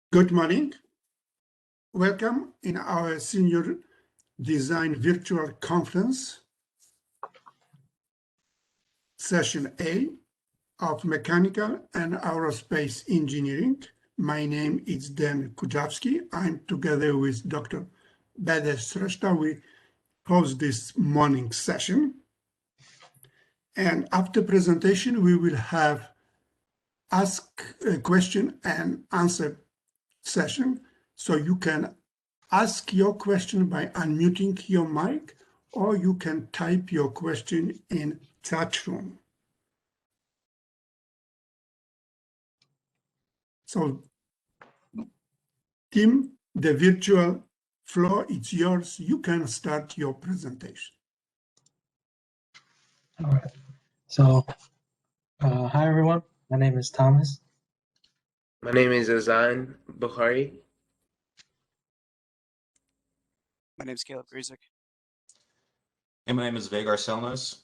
Good morning. Welcome in our Senior Design Virtual Conference, Session A of Mechanical and Aerospace Engineering. My name is Dan Kujavsky. I'm together with Dr. Badesh Sreshta. We host this morning session. And after presentation, we will have ask a question and answer session. So you can ask your question by unmuting your mic, or you can type your question in chat room. So, Tim, the virtual floor is yours. You can start your presentation. All right. So, hi everyone. My name is Thomas. My name is Azan Bukhari. My name is Caleb Griezek. And my name is Vagar Selnos.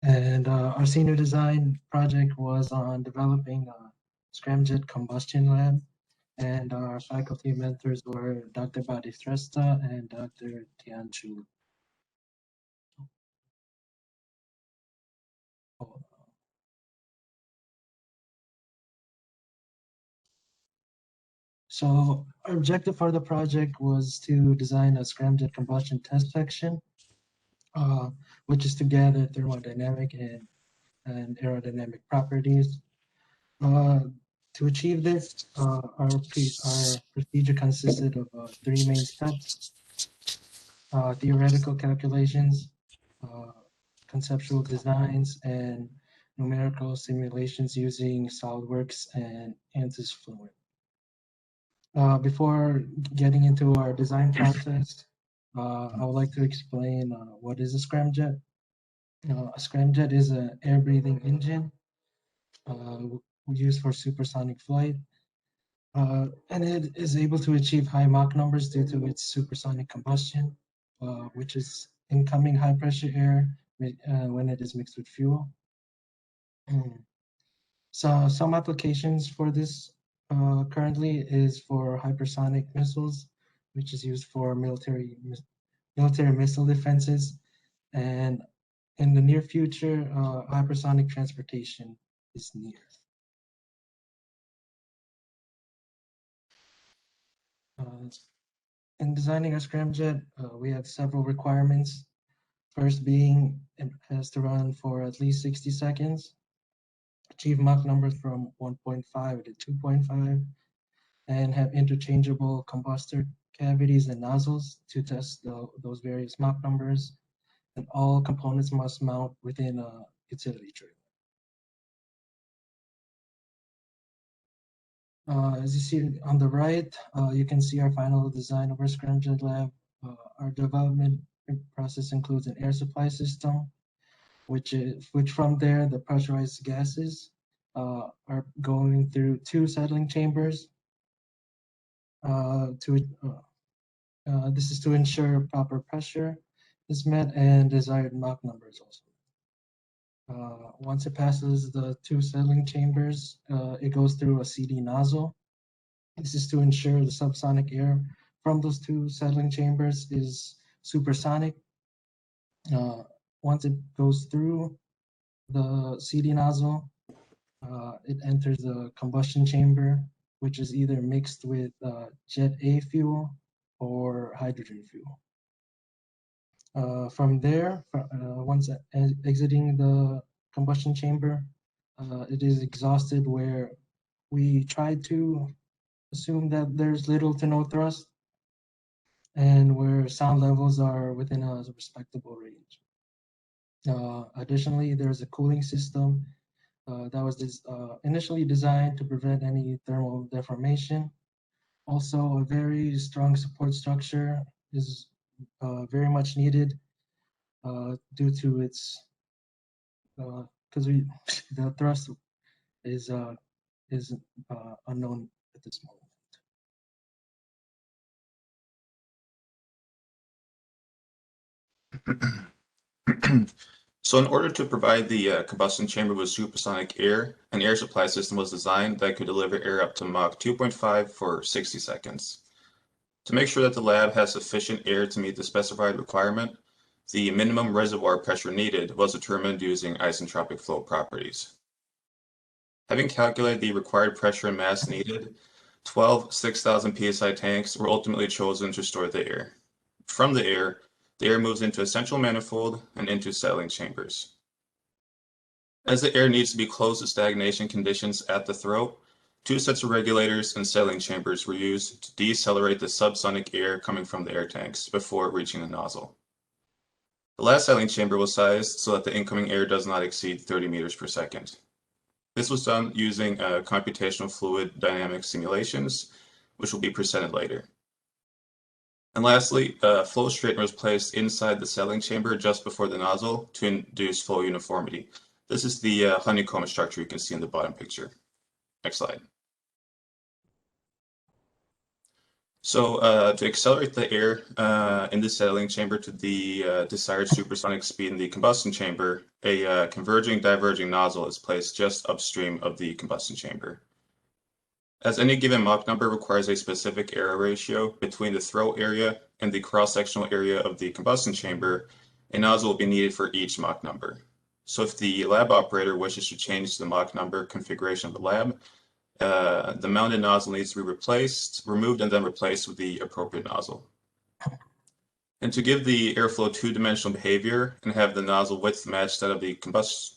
And our senior design project was on developing a SCRAMJET combustion lab. And our faculty mentors were Dr. Badi Thresta and Dr. Tian Chu. So our objective for the project was to design a SCRAMJET combustion test section, which is to gather thermodynamic and aerodynamic properties. To achieve this, our procedure consisted of three main steps: theoretical calculations, conceptual designs, and numerical simulations using Solidworks and Ansys Fluent. Before getting into our design process, I would like to explain what is a scramjet. A scramjet is an air-breathing engine used for supersonic flight, and it is able to achieve high Mach numbers due to its supersonic combustion, which is incoming high-pressure air when it is mixed with fuel. So some applications for this currently is for hypersonic missiles, which is used for military missile defenses, and in the near future, hypersonic transportation is needed. In designing a scramjet, we have several requirements. First being, it has to run for at least 60 seconds, achieve Mach numbers from 1.5 to 2.5, and have interchangeable combustor cavities and nozzles to test those various Mach numbers. And all components must mount within a utility trailer. As you see on the right, you can see our final design of our SCRAMJET lab. Our development process includes an air supply system, which from there, the pressurized gases are going through two settling chambers. This is to ensure proper pressure is met and desired Mach numbers also. Once it passes the two settling chambers, it goes through a CD nozzle. This is to ensure the subsonic air from those two settling chambers is supersonic. Once it goes through the CD nozzle, it enters the combustion chamber, which is either mixed with Jet A fuel or hydrogen fuel. From there, once exiting the combustion chamber, it is exhausted, where we try to assume that there's little to no thrust and where sound levels are within a respectable range. Additionally, there's a cooling system that was initially designed to prevent any thermal deformation. Also, a very strong support structure is very much needed due to its because the thrust is unknown at this moment. So in order to provide the combustion chamber with supersonic air, an air supply system was designed that could deliver air up to Mach 2.5 for 60 seconds. To make sure that the lab has sufficient air to meet the specified requirement, the minimum reservoir pressure needed was determined using isentropic flow properties. Having calculated the required pressure and mass needed, 12 6,000 psi tanks were ultimately chosen to store the air. From the air moves into a central manifold and into settling chambers. As the air needs to be close to stagnation conditions at the throat, 2 sets of regulators and settling chambers were used to decelerate the subsonic air coming from the air tanks before reaching the nozzle. The last settling chamber was sized so that the incoming air does not exceed 30 meters per second. This was done using computational fluid dynamics simulations, which will be presented later. And lastly, a flow straightener was placed inside the settling chamber just before the nozzle to induce flow uniformity. This is the honeycomb structure you can see in the bottom picture. Next slide. So to accelerate the air in the settling chamber to the desired supersonic speed in the combustion chamber, a converging diverging nozzle is placed just upstream of the combustion chamber. As any given Mach number requires a specific error ratio between the throat area and the cross-sectional area of the combustion chamber, a nozzle will be needed for each Mach number. So if the lab operator wishes to change the Mach number configuration of the lab, the mounted nozzle needs to be removed and then replaced with the appropriate nozzle. And to give the airflow two-dimensional behavior and have the nozzle width match that of the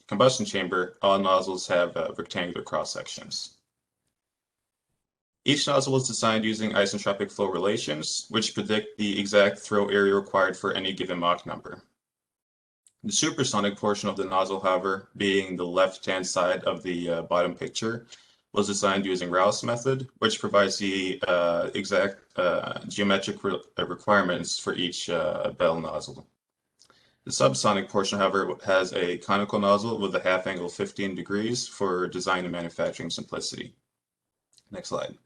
combustion chamber, all nozzles have rectangular cross-sections. Each nozzle was designed using isentropic flow relations, which predict the exact throw area required for any given Mach number. The supersonic portion of the nozzle, however, being the left-hand side of the bottom picture, was designed using Rouse method, which provides the exact geometric requirements for each bell nozzle. The subsonic portion, however, has a conical nozzle with a half angle 15 degrees for design and manufacturing simplicity. Next slide.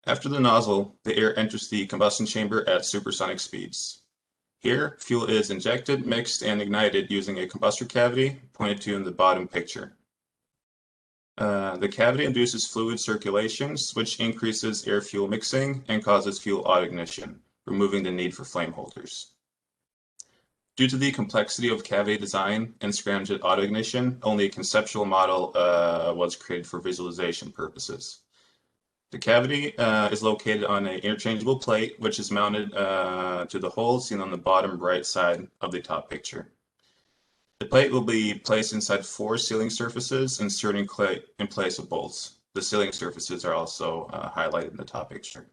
After the nozzle, the air enters the combustion chamber at supersonic speeds. Here, fuel is injected, mixed, and ignited using a combustor cavity pointed to in the bottom picture. The cavity induces fluid circulations, which increases air-fuel mixing and causes fuel auto-ignition, removing the need for flame holders. Due to the complexity of cavity design and scramjet auto-ignition, only a conceptual model was created for visualization purposes. The cavity is located on an interchangeable plate, which is mounted to the hole seen on the bottom right side of the top picture. The plate will be placed inside 4 sealing surfaces, inserting clay in place of bolts. The sealing surfaces are also highlighted in the top picture.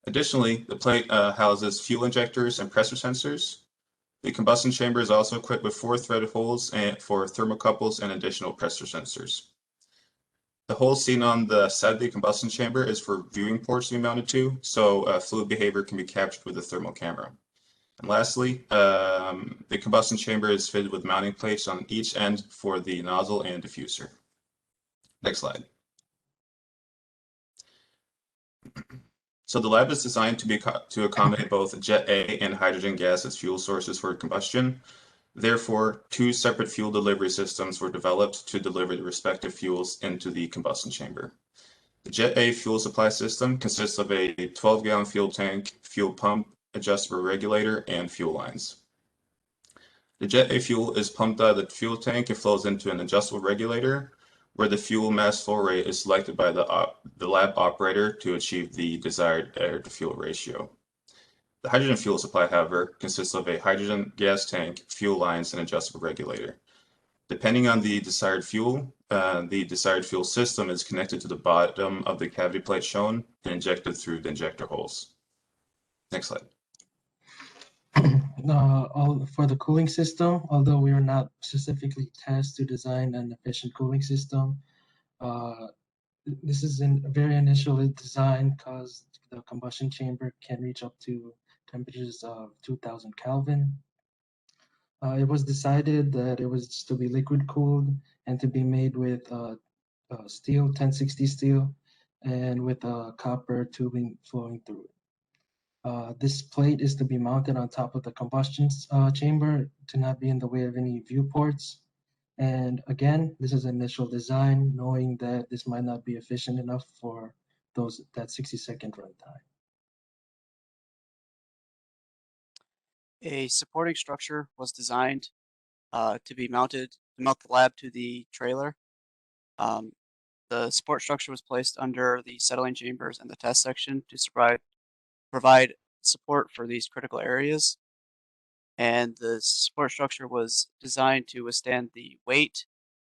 Additionally, the plate houses fuel injectors and pressure sensors. The combustion chamber is also equipped with 4 threaded holes for thermocouples and additional pressure sensors. The hole seen on the side of the combustion chamber is for viewing ports to be mounted to, so fluid behavior can be captured with a thermal camera. And lastly, the combustion chamber is fitted with mounting plates on each end for the nozzle and diffuser. Next slide. So the lab is designed to accommodate both Jet A and hydrogen gas as fuel sources for combustion. Therefore, 2 separate fuel delivery systems were developed to deliver the respective fuels into the combustion chamber. The Jet A fuel supply system consists of a 12-gallon fuel tank, fuel pump, adjustable regulator, and fuel lines. The Jet A fuel is pumped out of the fuel tank and flows into an adjustable regulator, where the fuel mass flow rate is selected by the lab operator to achieve the desired air-to-fuel ratio. The hydrogen fuel supply, however, consists of a hydrogen gas tank, fuel lines, and adjustable regulator. Depending on the desired fuel system is connected to the bottom of the cavity plate shown and injected through the injector holes. Next slide. For the cooling system, although we were not specifically tasked to design an efficient cooling system, this is very initially designed because the combustion chamber can reach up to temperatures of 2000 Kelvin. It was decided that it was to be liquid cooled and to be made with steel, 1060 steel, and with copper tubing flowing through it. This plate is to be mounted on top of the combustion chamber to not be in the way of any viewports. And again, this is initial design, knowing that this might not be efficient enough for that 60-second runtime. A supporting structure was designed to be mounted, to mount the lab to the trailer. The support structure was placed under the settling chambers and the test section to provide support for these critical areas. And the support structure was designed to withstand the weight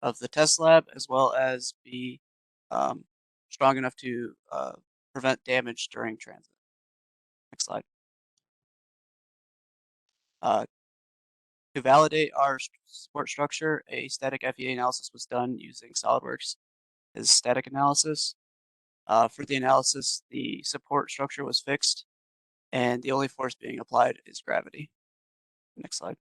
of the test lab, as well as be strong enough to prevent damage during transit. Next slide. To validate our support structure, a static FEA analysis was done using Solidworks as static analysis. For the analysis, the support structure was fixed, and the only force being applied is gravity. Next slide.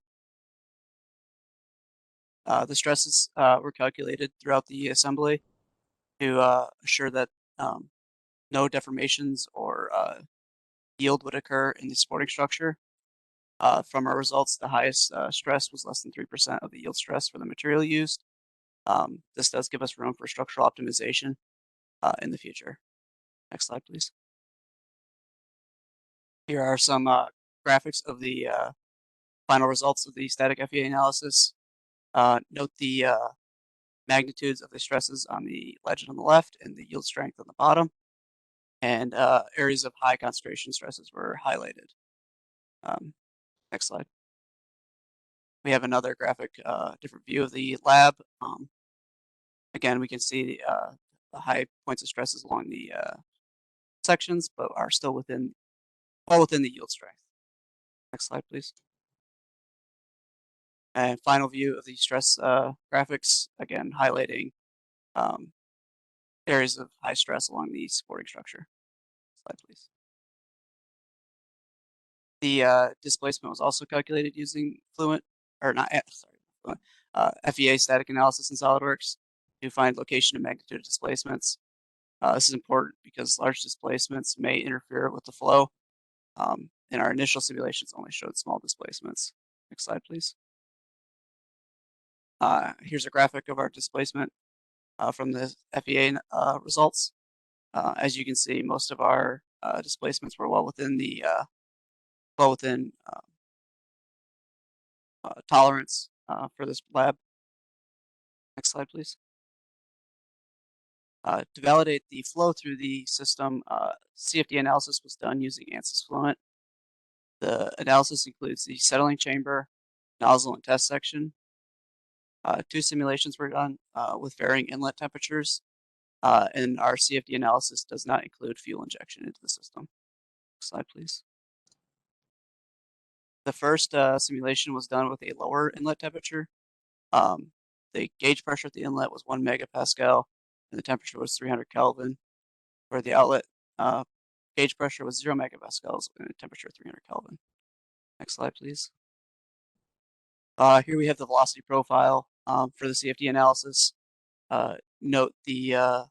The stresses were calculated throughout the assembly to assure that no deformations or yield would occur in the supporting structure. From our results, the highest stress was less than 3% of the yield stress for the material used. This does give us room for structural optimization in the future. Next slide, please. Here are some graphics of the final results of the static FEA analysis. Note the magnitudes of the stresses on the legend on the left and the yield strength on the bottom. And areas of high concentration stresses were highlighted. Next slide. We have another graphic, different view of the lab. Again, we can see the high points of stresses along the sections, but are still well within the yield strength. Next slide, please. And final view of the stress graphics, again highlighting areas of high stress along the supporting structure. Slide, please. The displacement was also calculated using Fluent, or not, sorry, Fluent, FEA static analysis in SolidWorks to find location and magnitude of displacements. This is important because large displacements may interfere with the flow. And our initial simulations only showed small displacements. Next slide, please. Here's a graphic of our displacement from the FEA results. As you can see, most of our displacements were well within tolerance for this lab. Next slide, please. To validate the flow through the system, CFD analysis was done using Ansys Fluent. The analysis includes the settling chamber, nozzle, and test section. 2 simulations were done with varying inlet temperatures, and our CFD analysis does not include fuel injection into the system. Next slide, please. The first simulation was done with a lower inlet temperature. The gauge pressure at the inlet was 1 megapascal, and the temperature was 300 Kelvin. For the outlet, gauge pressure was 0 megapascals and a temperature of 300 Kelvin. Next slide, please. Here we have the velocity profile for the CFD analysis. Note the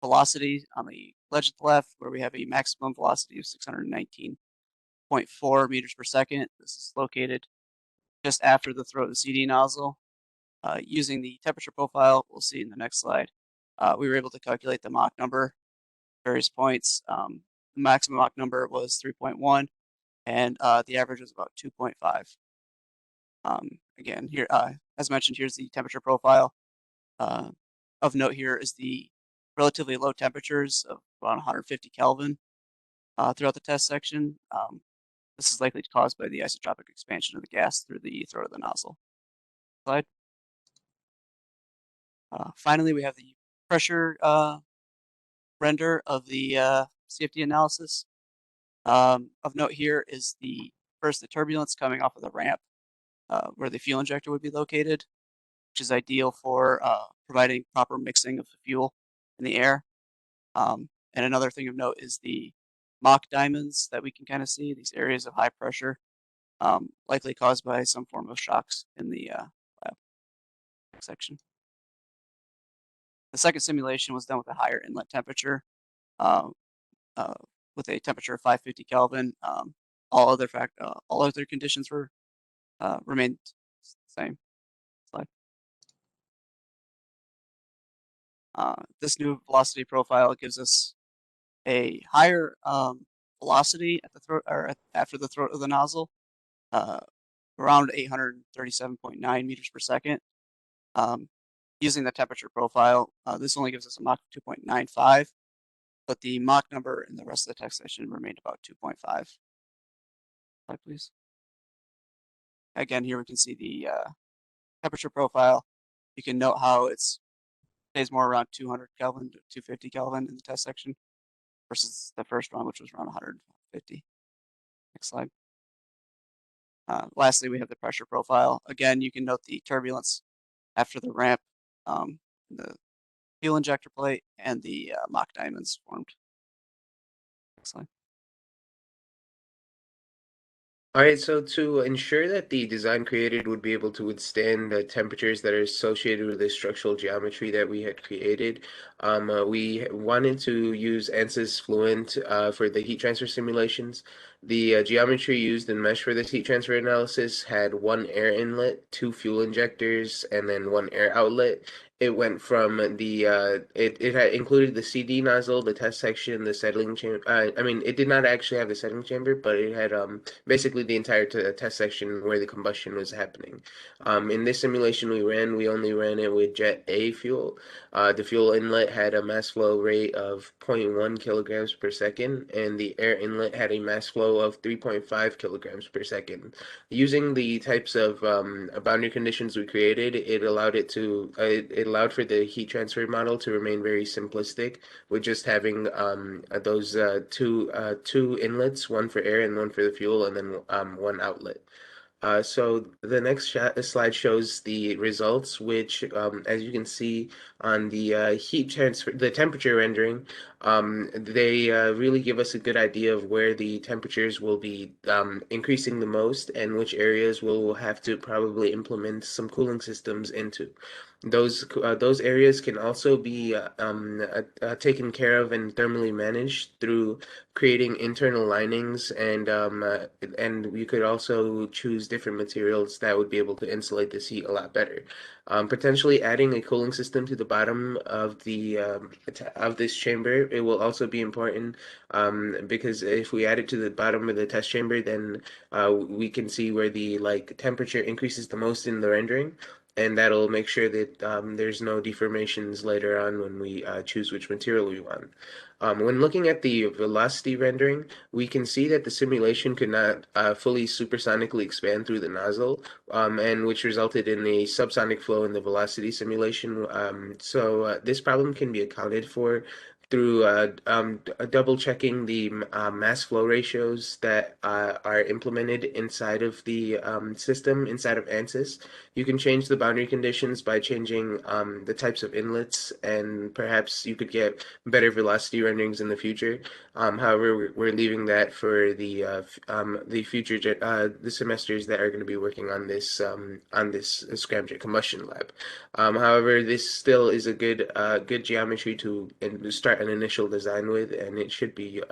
velocity on the legend left, where we have a maximum velocity of 619.4 meters per second. This is located just after the throat of the CD nozzle. Using the temperature profile, we'll see in the next slide, we were able to calculate the Mach number, various points. The maximum Mach number was 3.1, and the average was about 2.5. Again, here, as mentioned, here's the temperature profile. Of note here is the relatively low temperatures of around 150 Kelvin throughout the test section. This is likely caused by the isotropic expansion of the gas through the throat of the nozzle. Slide. Finally, we have the pressure render of the CFD analysis. Of note here is the turbulence coming off of the ramp where the fuel injector would be located, which is ideal for providing proper mixing of the fuel in the air. And another thing of note is the Mach diamonds that we can kind of see, these areas of high pressure, likely caused by some form of shocks in the lab section. The second simulation was done with a higher inlet temperature, with a temperature of 550 Kelvin. All other conditions were remained the same. Slide. This new velocity profile gives us a higher velocity at the throat or after the throat of the nozzle, around 837.9 meters per second. Using the temperature profile, this only gives us a Mach 2.95, but the Mach number in the rest of the text section remained about 2.5. Slide, please. Again, here we can see the temperature profile. You can note how it stays more around 200 Kelvin to 250 Kelvin in the test section versus the first one, which was around 150. Next slide. Lastly, we have the pressure profile. Again, you can note the turbulence after the ramp, the fuel injector plate, and the Mach diamonds formed. Next slide. All right, so to ensure that the design created would be able to withstand the temperatures that are associated with the structural geometry that we had created, we wanted to use Ansys Fluent for the heat transfer simulations. The geometry used in Mesh for this heat transfer analysis had one air inlet, two fuel injectors, and then one air outlet. It went from it had included the CD nozzle, the test section, the settling chamber. I mean, it did not actually have the settling chamber, but it had basically the entire test section where the combustion was happening. In this simulation we only ran it with Jet A fuel. The fuel inlet had a mass flow rate of 0.1 kilograms per second, and the air inlet had a mass flow of 3.5 kilograms per second. Using the types of boundary conditions we created, it allowed it allowed for the heat transfer model to remain very simplistic, with just having those two inlets, one for air and one for the fuel, and then one outlet. So the next slide shows the results, which, as you can see on the heat transfer, the temperature rendering, they really give us a good idea of where the temperatures will be increasing the most and which areas we'll have to probably implement some cooling systems into. Those areas can also be taken care of and thermally managed through creating internal linings, and we could also choose different materials that would be able to insulate this heat a lot better. Potentially adding a cooling system to the bottom of the of this chamber, it will also be important, because if we add it to the bottom of the test chamber, then we can see where the temperature increases the most in the rendering, and that'll make sure that there's no deformations later on when we choose which material we want. When looking at the velocity rendering, we can see that the simulation could not fully supersonically expand through the nozzle, and which resulted in a subsonic flow in the velocity simulation. So this problem can be accounted for through double checking the mass flow ratios that are implemented inside of the system, inside of Ansys. You can change the boundary conditions by changing the types of inlets, and perhaps you could get better velocity renderings in the future. However, we're leaving that for the future the semesters that are going to be working on this SCRAMJET combustion lab. However, this still is a good geometry to start an initial design with, and it should be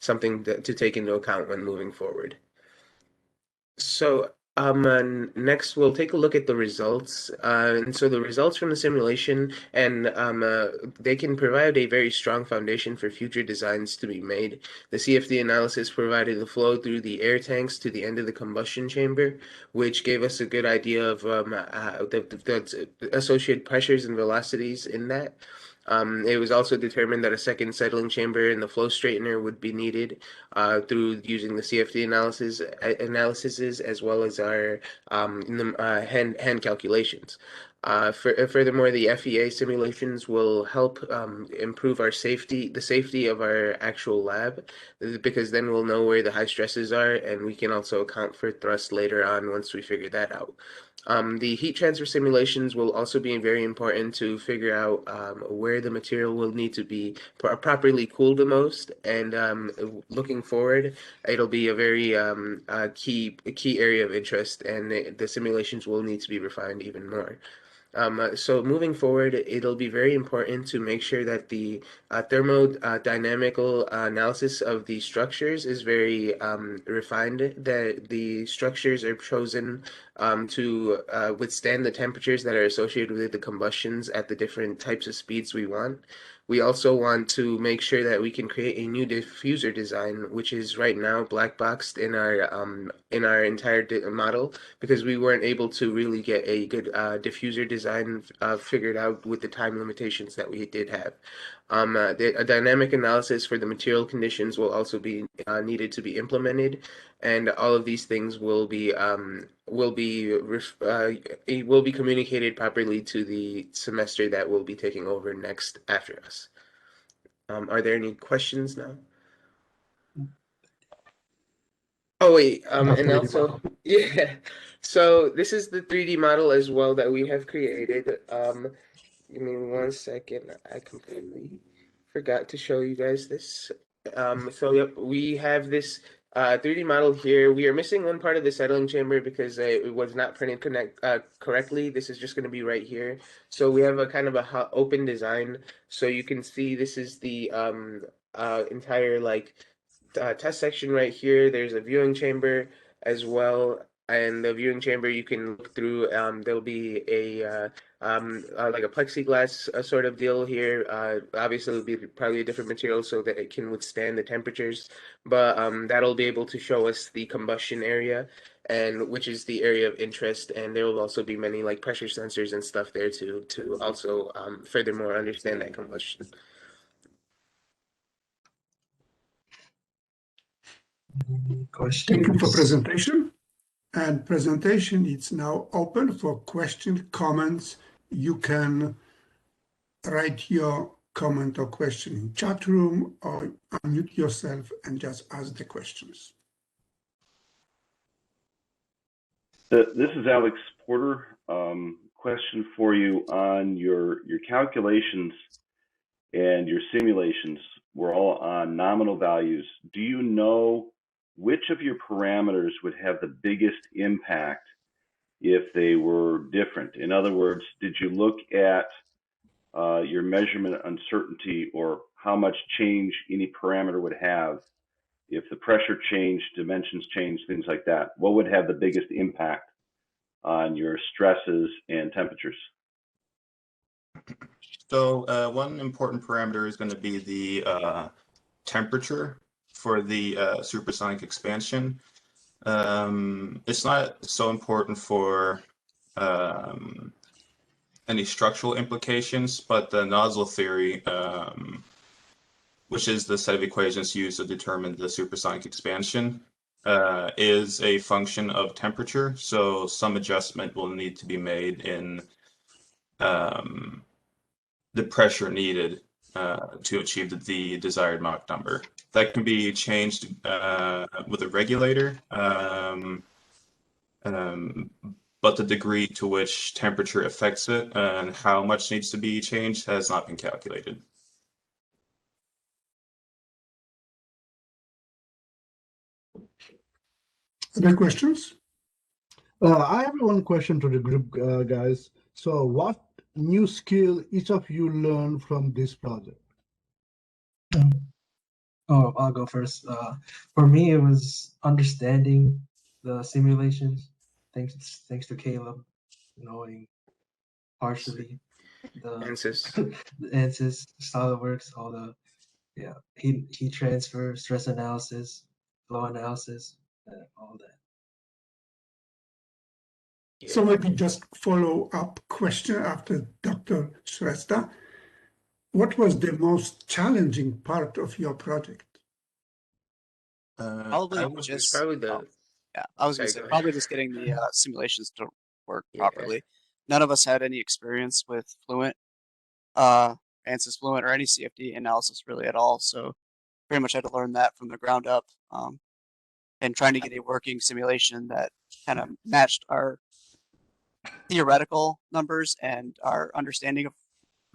something to take into account when moving forward. So next we'll take a look at the results. And so the results from the simulation, and they can provide a very strong foundation for future designs to be made. The CFD analysis provided the flow through the air tanks to the end of the combustion chamber, which gave us a good idea of the associated pressures and velocities in that. It was also determined that a second settling chamber and the flow straightener would be needed through using the CFD analyses as well as our hand calculations. Furthermore, the FEA simulations will help improve the safety of our actual lab, because then we'll know where the high stresses are, and we can also account for thrust later on once we figure that out. The heat transfer simulations will also be very important to figure out where the material will need to be properly cooled the most, and looking forward, it'll be a very key area of interest, and the simulations will need to be refined even more. So moving forward, it'll be very important to make sure that the thermodynamical analysis of the structures is very refined, that the structures are chosen to withstand the temperatures that are associated with the combustions at the different types of speeds we want. We also want to make sure that we can create a new diffuser design, which is right now black boxed in our entire model, because we weren't able to really get a good diffuser design figured out with the time limitations that we did have. A dynamic analysis for the material conditions will also be needed to be implemented, and all of these things will be communicated properly to the semester that will be taking over next after us. Are there any questions now? Oh wait, and 3D also model. yeah. So this is the 3D model as well that we have created. Give me 1 second. I completely forgot to show you guys this. So yep, we have this 3D model here. We are missing one part of the settling chamber because it was not printed correctly. This is just going to be right here. So we have a kind of a open design. So you can see this is the entire like test section right here. There's a viewing chamber as well. And the viewing chamber you can look through. There'll be a like a plexiglass sort of deal here. Obviously, it'll be probably a different material so that it can withstand the temperatures, but that'll be able to show us the combustion area, and which is the area of interest. And there will also be many like pressure sensors and stuff there to also furthermore understand that combustion. Questions? Thank you for presentation. And presentation is now open for questions, comments. You can write your comment or question in chat room or unmute yourself and just ask the questions. This is Alex Porter. Question for you on your calculations and your simulations were all on nominal values. Do you know which of your parameters would have the biggest impact if they were different? In other words, did you look at your measurement uncertainty or how much change any parameter would have if the pressure changed, dimensions changed, things like that? What would have the biggest impact on your stresses and temperatures? So one important parameter is going to be the temperature for the supersonic expansion. It's not so important for any structural implications, but the nozzle theory, which is the set of equations used to determine the supersonic expansion, is a function of temperature. So some adjustment will need to be made in the pressure needed to achieve the desired Mach number. That can be changed with a regulator, but the degree to which temperature affects it and how much needs to be changed has not been calculated. Other questions? I have one question to the group, guys. So what new skill each of you learned from this project? Oh, I'll go first. For me, it was understanding the simulations. Thanks to Caleb, knowing partially the Ansys. the Ansys, Solidworks, all the heat transfer, stress analysis, flow analysis, all that. So maybe just follow-up question after Dr. Shrestha. What was the most challenging part of your project? Probably I was just probably the yeah. I was gonna Sorry, say go ahead. probably just getting the simulations to work Yeah. properly. None of us had any experience with Fluent, Ansys Fluent, or any CFD analysis really at all. So pretty much had to learn that from the ground up, and trying to get a working simulation that kind of matched our theoretical numbers and our understanding of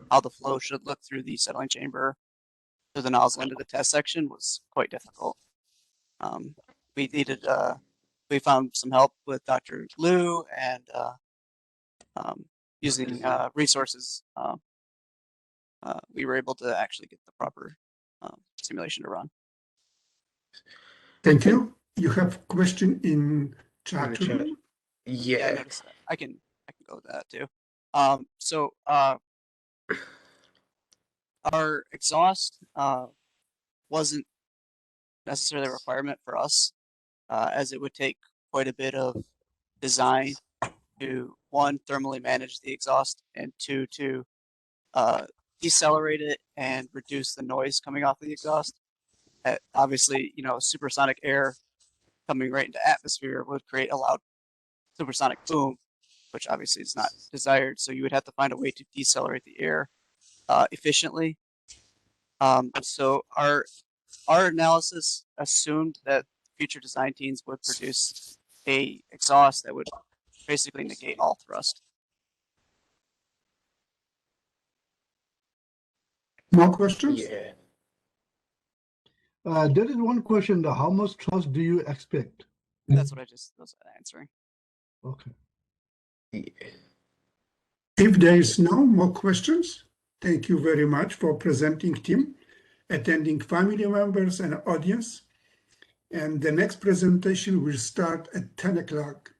how the flow should look through the settling chamber to the nozzle into the test section was quite difficult. We found some help with Dr. Liu and using resources, we were able to actually get the proper simulation to run. Thank you. You have question in In chat the chat. room? I Yeah. noticed that. I can go with that too. Our exhaust wasn't necessarily a requirement for us, as it would take quite a bit of design to, one, thermally manage the exhaust, and two, to decelerate it and reduce the noise coming off the exhaust. Obviously, supersonic air coming right into atmosphere would create a loud supersonic boom, which obviously is not desired. So you would have to find a way to decelerate the air efficiently. So our analysis assumed that future design teams would produce a exhaust that would basically negate all thrust. More questions? Yeah. There is one question. How much trust do you expect? That's what I just was answering. Okay. Yeah. If there is no more questions, thank you very much for presenting, Tim, attending family members and audience. And the next presentation will start at 10 o'clock